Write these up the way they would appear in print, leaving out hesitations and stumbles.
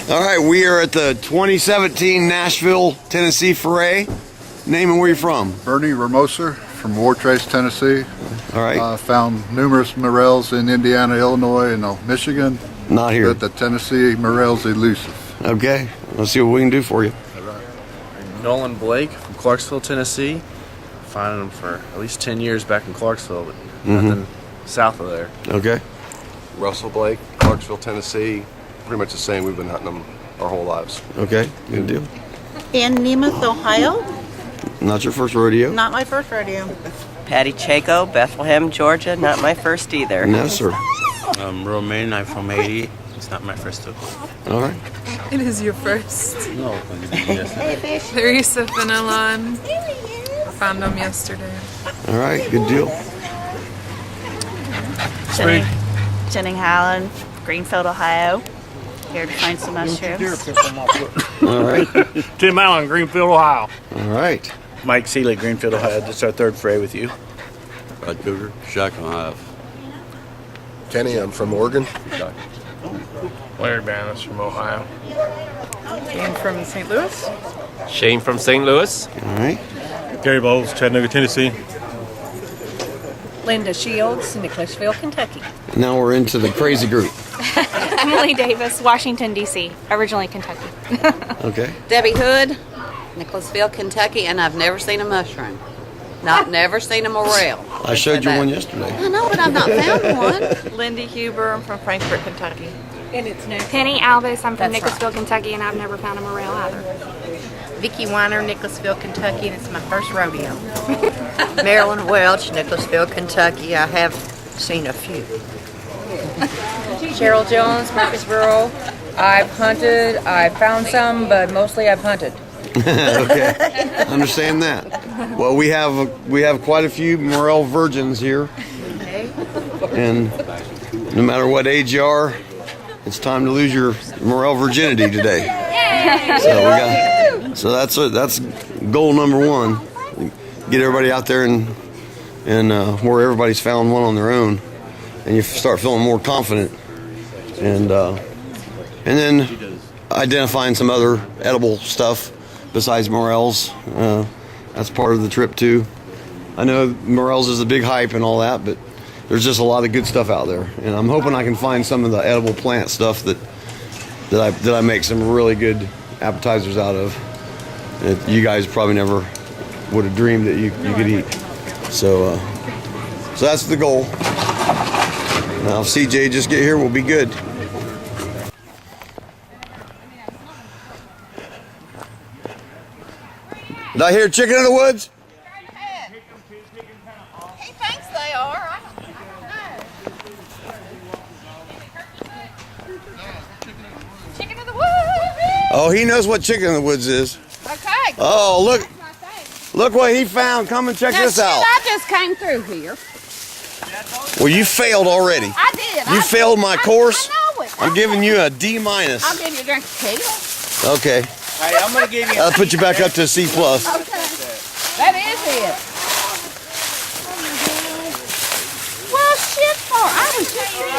All right, we are at the 2017 Nashville, Tennessee Foray. Name and where you're from? Bernie Ramoser from Wartrace, Tennessee. All right. Found numerous Morels in Indiana, Illinois, and Michigan. Not here. But the Tennessee Morel's elusive. Okay, let's see what we can do for you. Nolan Blake from Clarksville, Tennessee. Finding them for at least 10 years back in Clarksville, but nothing south of there. Okay. Russell Blake, Clarksville, Tennessee. Pretty much the same. We've been hunting them our whole lives. Okay, good deal. In Nemeth, Ohio. Not your first rodeo? Not my first rodeo. Patty Chaco, Bethlehem, Georgia. Not my first either. No, sir. Romaine, I'm from Haiti. It's not my first too. All right. It is your first. No, yes. Teresa Fenelon. Found them yesterday. All right, good deal. Jenning Howland, Greenfield, Ohio. Here to find some mushrooms. All right. Tim Allen, Greenfield, Ohio. All right. Mike Seeley, Greenfield, Ohio. This is our third fray with you. Rod Cougar, Shackle Hive. Kenny, I'm from Oregon. Larry Bannis from Ohio. Jane from St. Louis. Shane from St. Louis. All right. Gary Bowles, Chattanooga, Tennessee. Linda Shields, Nicholasville, Kentucky. Now we're into the crazy group. Emily Davis, Washington, D.C., originally Kentucky. Okay. Debbie Hood, Nicholasville, Kentucky, and I've never seen a mushroom. Never seen a morel. I showed you one yesterday. I know, but I've not found one. Lindy Huber, I'm from Frankfort, Kentucky. And it's new. Penny Alvis, I'm from That's Nicholasville, Kentucky, and I've never found a morel either. Vicki Weiner, Nicholasville, Kentucky, and it's my first rodeo. Marilyn Welch, Nicholasville, Kentucky. I have seen a few. Cheryl Jones, Murfreesboro. I've hunted, I've found some, but mostly I've hunted. Okay. Understand that. Well, we have quite a few Morel virgins here. And no matter what age you are, it's time to lose your Morel virginity today. So that's goal number one. Get everybody out there and where everybody's found one on their own, and you start feeling more confident, and then identifying some other edible stuff besides morels. That's part of the trip too. I know morels is a big hype and all that, but there's just a lot of good stuff out there, and I'm hoping I can find some of the edible plant stuff that I make some really good appetizers out of. That you guys probably never would have dreamed that you could eat. So that's the goal. Now if CJ just get here, we'll be good. Did I hear chicken in the woods? He thinks they are. Chicken in the woods! Oh, he knows what chicken in the woods is. Okay. Oh, look what he found. Come and check this out. I just came through here. Well, you failed already. I did. You failed my course. I know it. I'm giving you a D-. I'll give you a drink of tea. Okay. Hey, I'm going to give you I'll put you back up to a C+. Okay. That is it. Well, shit, I was just saying.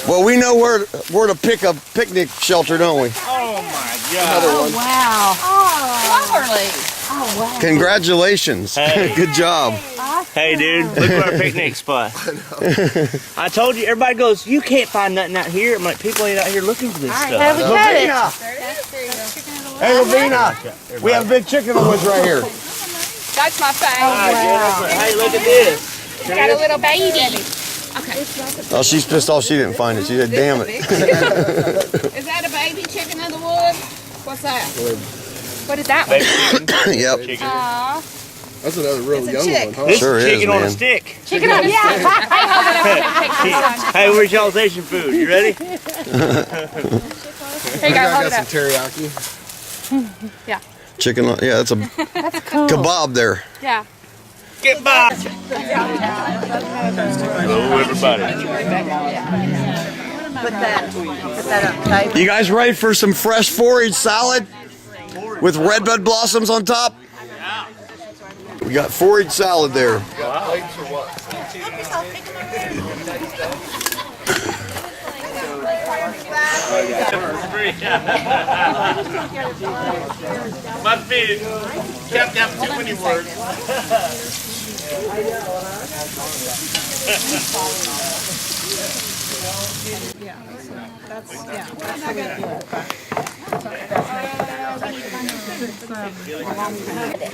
Well, we know where to pick a picnic shelter, don't we? Oh, my God. Oh, wow. Oh, Cloverleaf. Oh, wow. Congratulations. Hey. Good job. Hey, dude, look at our picnic spot. I told you, everybody goes, you can't find nothing out here. I'm like, people ain't out here looking for this stuff. Lavina. Hey, Lavina. We have a big chicken in the woods right here. That's my favorite. Oh, wow. Hey, look at this. Got a little baby. Okay. Oh, she's pissed off she didn't find it. She said, damn it. Is that a baby chicken in the woods? What's that? What is that one? Yep. That's another real young one, huh? This Sure is is, chicken on a man. stick. Chicken on a stick. Hey, where's y'all's Asian food? You ready? Here you go, I hold it got up. some teriyaki. Yeah. Chicken, yeah, that's a kebab there. Yeah. Get by. Hello, everybody. Put that up table. You guys ready for some fresh forage salad with redbud blossoms on top? We got forage salad there. Must be kept up too many words.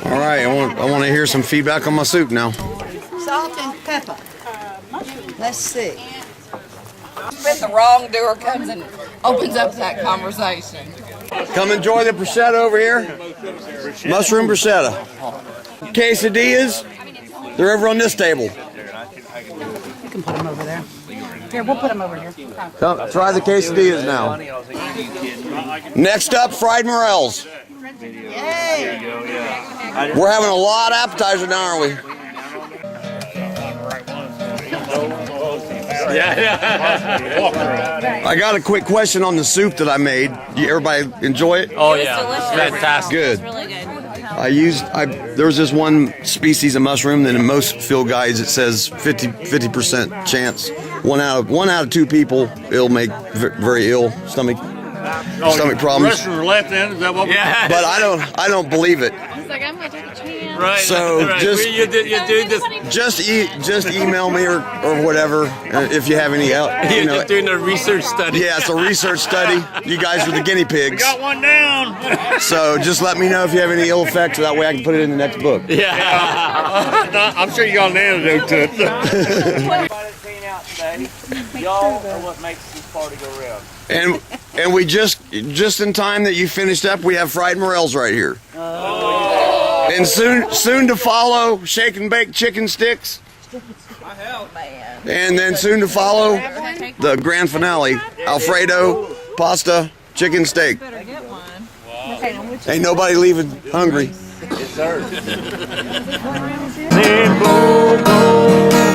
All right, I want to hear some feedback on my soup now. Salt and pepper. Let's see. But the wrongdoer comes and opens up that conversation. Come enjoy the bruschetta over here. Mushroom bruschetta. Quesadillas, they're over on this table. You can put them over there. Here, we'll put them over here. Come, try the quesadillas now. Next up, fried morels. Yay! We're having a lot of appetizer now, aren't we? I got a quick question on the soup that I made. Everybody enjoy it? Oh yeah, fantastic. Good. Really good. There was this one species of mushroom that in most field guides it says 50% chance. One out of two people it'll make very ill stomach problems. The rest are left in. Is that what? Yeah. But I don't believe it. He's like, I'm gonna take a chance. Right. So right. just you do this. just email me or whatever if you have any You're know. just doing a research study. Yeah, it's a research study. You guys are the guinea pigs. Got one down. So just let me know if you have any ill effects. That way I can put it in the next book. Yeah. I'm sure you got an antidote to it. Y'all are what makes this party go round. And we just in time that you finished up, we have fried morels right here. And soon to follow, shake and bake chicken sticks. And then soon to follow the grand finale, Alfredo pasta chicken steak. Ain't nobody leaving hungry.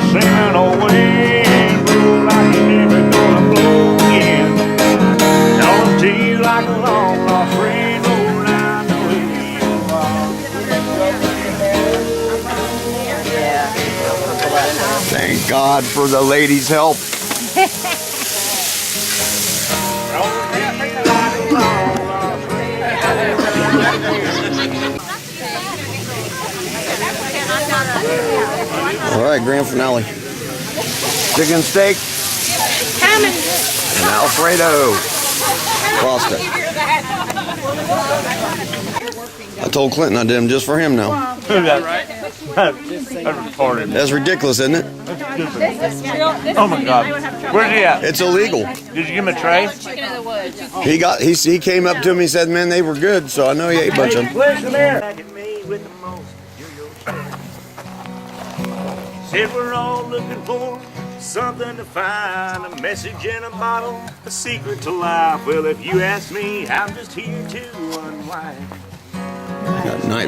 Singing away, blow like you never gonna blow again. Talking to you like a long lost friend, oh, now the way you are. Thank God for the ladies' help. All right, grand finale. Chicken steak and Alfredo pasta. I told Clinton I did them just for him now. That's ridiculous, isn't it? Oh my God. Where's he at? It's illegal. Did you give him a tray? He came up to me and said, "Man, they were good," so I know he ate a bunch of them. Listen here. Said we're all looking for something to find, a message in a bottle, a secret to life. Well, if you ask me, I'm just here to unwind.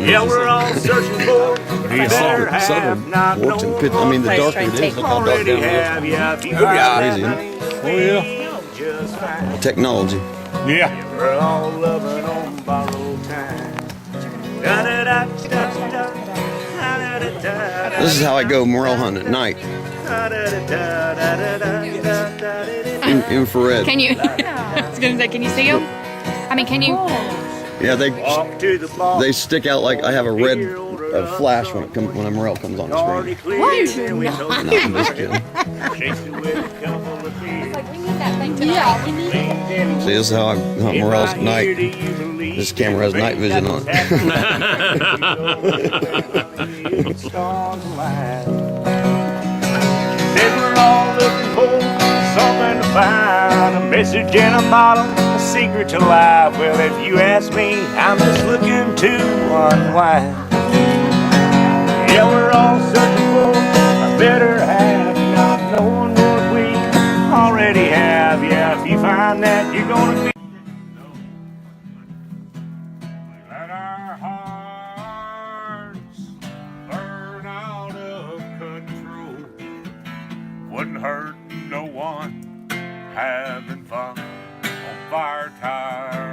Yeah, we're all searching for better half, not knowing the darker it is, look how dark already down have. Yeah, if you Crazy, find huh? oh yeah, just fine. Technology. Yeah, we're all loving on borrowed time. This is how I go morel hunting at night. Infrared. Can you? I was gonna say, can you see him? I mean, can you? Yeah, they stick out like I have a red flash when a morel comes on the screen. What? No, I'm just kidding. Yeah, we need it. See, this is how I hunt morels at night. This camera has night vision on it. We're all looking for something to find, a message in a bottle, a secret to life. Well, if you ask me, I'm just looking to unwind. Yeah, we're all searching for a better half, not knowing what we already have. Yeah, if you find that, you're gonna be. Let our hearts burn out of control. Wouldn't hurt no one having fun on fire tire